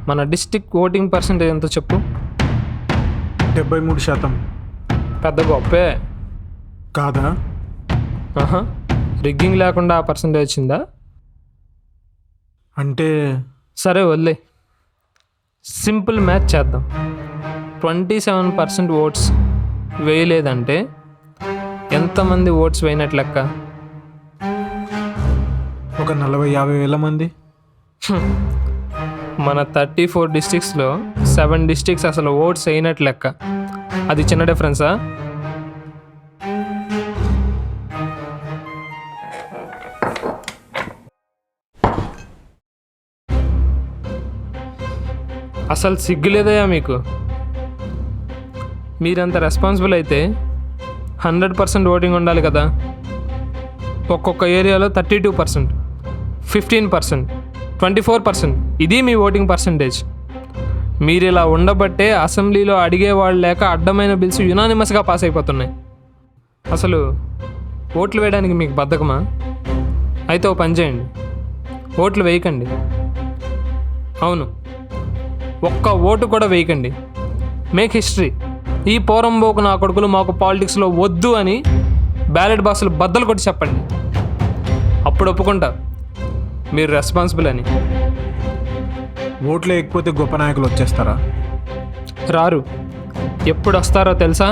మన district voting percentage ఎంతో చెప్పు. 73%. పెద్ద గొప్పే కాదా? ఆహా, రిగ్గింగ్ లేకుండా ఆ పర్సెంటేజ్ వచ్చిందా? అంటే సరే వదిలే, సింపుల్ మ్యాచ్ చేద్దాం. 27% ఓట్స్ వేయలేదంటే ఎంతమంది ఓట్స్ వేయనట్లు లెక్క? ఒక 40-50 వేల మంది. మన 34 డిస్ట్రిక్ట్స్లో 7 డిస్ట్రిక్ట్స్ అసలు ఓట్స్ వేయనట్లు లెక్క. అది చిన్న డిఫరెన్సా? అసలు సిగ్గులేదయా మీకు? మీరంత రెస్పాన్సిబుల్ అయితే 100% ఓటింగ్ ఉండాలి కదా. ఒక్కొక్క ఏరియాలో 32%, 15%, 24%, ఇది మీ ఓటింగ్ పర్సంటేజ్. మీరు ఇలా ఉండబట్టే అసెంబ్లీలో అడిగేవాళ్ళు లేక అడ్డమైన బిల్స్ యునానిమస్గా పాస్ అయిపోతున్నాయి. అసలు ఓట్లు వేయడానికి మీకు బద్ధకమా? అయితే ఓ పని చేయండి, ఓట్లు వేయకండి. అవును, ఒక్క ఓటు కూడా వేయకండి. Make history. ఈ పోరంబోకు నా కొడుకులు మాకు పాలిటిక్స్లో వద్దు అని బ్యాలెట్ బాక్సులు బద్దలు కొట్టి చెప్పండి. అప్పుడు ఒప్పుకుంటా మీరు రెస్పాన్సిబుల్ అని. ఓట్లు వేయకపోతే గొప్ప నాయకులు వచ్చేస్తారా? రారు. ఎప్పుడు వస్తారో తెలుసా?